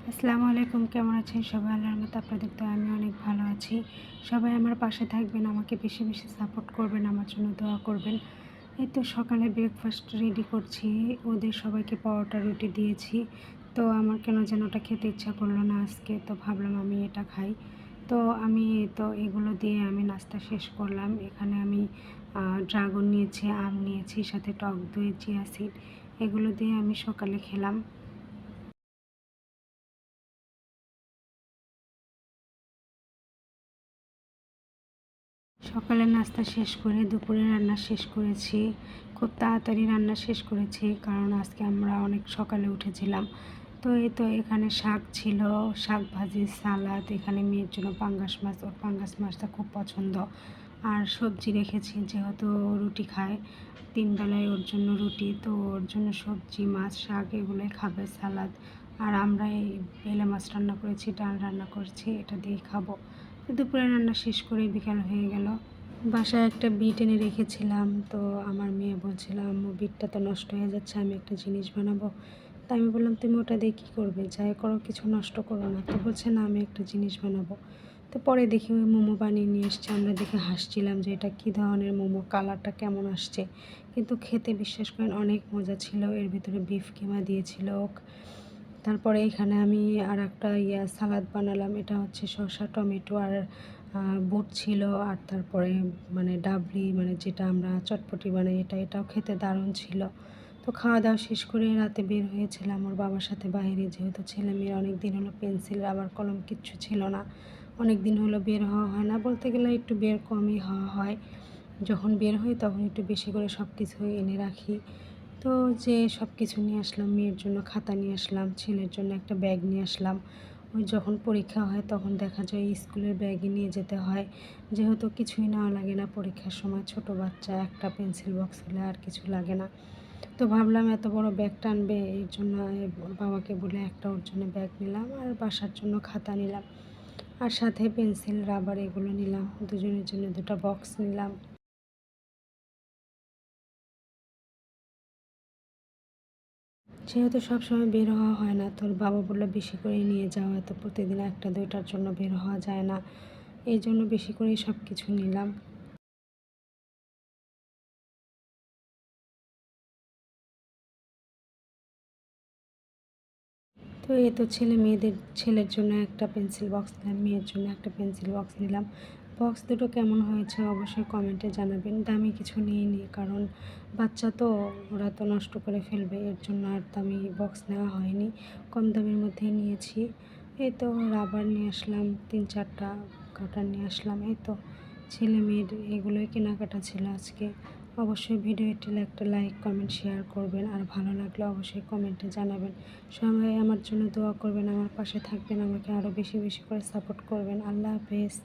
আসসালামু আলাইকুম, কেমন আছেন সবাই? আল্লাহর রহমতে আপনাদের তো আমি অনেক ভালো আছি। সবাই আমার পাশে থাকবেন, আমাকে বেশি বেশি সাপোর্ট করবেন, আমার জন্য দোয়া করবেন। এই তো সকালে ব্রেকফাস্ট রেডি করছি, ওদের সবাইকে পরোটা রুটি দিয়েছি। তো আমার কেন যেন ওটা খেতে ইচ্ছা করলো না আজকে, তো ভাবলাম আমি এটা খাই। তো আমি তো এগুলো দিয়ে আমি নাস্তা শেষ করলাম। এখানে আমি ড্রাগন নিয়েছি, আম নিয়েছি, সাথে টক দই, চিয়া সিড, এগুলো দিয়ে আমি সকালে খেলাম। সকালের নাস্তা শেষ করে দুপুরে রান্না শেষ করেছি। খুব তাড়াতাড়ি রান্না শেষ করেছি, কারণ আজকে আমরা অনেক সকালে উঠেছিলাম। তো এই তো এখানে শাক ছিল, শাক ভাজি, সালাদ, এখানে মেয়ের জন্য পাঙ্গাস মাছ, ওর পাঙ্গাস মাছটা খুব পছন্দ। আর সবজি রেখেছি, যেহেতু রুটি খায়, 3 বেলায় ওর জন্য রুটি, তো ওর জন্য সবজি, মাছ, শাক এগুলোই খাবে, সালাদ। আর আমরা এই বেলে মাছ রান্না করেছি, ডাল রান্না করেছি, এটা দিয়েই খাবো। তো দুপুরে রান্না শেষ করে বিকাল হয়ে গেল। বাসায় একটা বিট এনে রেখেছিলাম, তো আমার মেয়ে বলছিল আম্মু বিটটা তো নষ্ট হয়ে যাচ্ছে, আমি একটা জিনিস বানাবো। তা আমি বললাম তুমি ওটা দিয়ে কী করবে, যাই করো কিছু নষ্ট করো না। তো বলছে না, আমি একটা জিনিস বানাবো। তো পরে দেখি ওই মোমো বানিয়ে নিয়ে এসছে, আমরা দেখে হাসছিলাম যে এটা কী ধরনের মোমো, কালারটা কেমন আসছে। কিন্তু খেতে বিশ্বাস করেন অনেক মজা ছিল, এর ভিতরে বিফ কিমা দিয়েছিল। তারপরে এখানে আমি আর একটা সালাদ বানালাম, এটা হচ্ছে শসা, টমেটো আর বুট ছিল। আর তারপরে ডাবলি, যেটা আমরা চটপটি বানাই, এটাও খেতে দারুণ ছিল। তো খাওয়া দাওয়া শেষ করে রাতে বের হয়েছিলাম ওর বাবার সাথে বাইরে, যেহেতু ছেলে মেয়ের অনেক দিন হলো পেন্সিল, রাবার, কলম কিচ্ছু ছিল না। অনেক দিন হলো বের হওয়া হয় না, বলতে গেলে একটু বের কমই হওয়া হয়। যখন বের হই তখন একটু বেশি করে সব কিছুই এনে রাখি। তো যে সব কিছু নিয়ে আসলাম, মেয়ের জন্য খাতা নিয়ে আসলাম, ছেলের জন্য একটা ব্যাগ নিয়ে আসলাম। ওই যখন পরীক্ষা হয় তখন দেখা যায় স্কুলের ব্যাগে নিয়ে যেতে হয়, যেহেতু কিছুই নেওয়া লাগে না পরীক্ষার সময়, ছোট বাচ্চা, একটা পেন্সিল বক্স হলে আর কিছু লাগে না। তো ভাবলাম এত বড় ব্যাগ টানবে, এর জন্য ওর বাবাকে বলে একটা ওর জন্য ব্যাগ নিলাম, আর বাসার জন্য খাতা নিলাম, আর সাথে পেন্সিল, রাবার এগুলো নিলাম। দুজনের জন্য দুটো বক্স নিলাম। যেহেতু সবসময় বের হওয়া হয় না, তোর বাবা বললো বেশি করেই নিয়ে যাওয়া, তো প্রতিদিন একটা দুইটার জন্য বের হওয়া যায় না, এই জন্য বেশি করেই সব কিছু নিলাম। তো এই তো ছেলের জন্য একটা পেন্সিল বক্স নিলাম, মেয়ের জন্য একটা পেন্সিল বক্স নিলাম। বক্স দুটো কেমন হয়েছে অবশ্যই কমেন্টে জানাবেন। দামি কিছু নিইনি, কারণ বাচ্চা তো, ওরা তো নষ্ট করে ফেলবে, এর জন্য আর দামি বক্স নেওয়া হয়নি, কম দামের মধ্যেই নিয়েছি। এই তো রাবার নিয়ে আসলাম, 3-4টা কাটার নিয়ে আসলাম। এই তো ছেলে মেয়ের এগুলোই কেনাকাটা ছিল আজকে। অবশ্যই ভিডিওটি একটা লাইক, কমেন্ট, শেয়ার করবেন, আর ভালো লাগলে অবশ্যই কমেন্টে জানাবেন। সবাই আমার জন্য দোয়া করবেন, আমার পাশে থাকবেন, আমাকে আরও বেশি বেশি করে সাপোর্ট করবেন। আল্লাহ হাফেজ।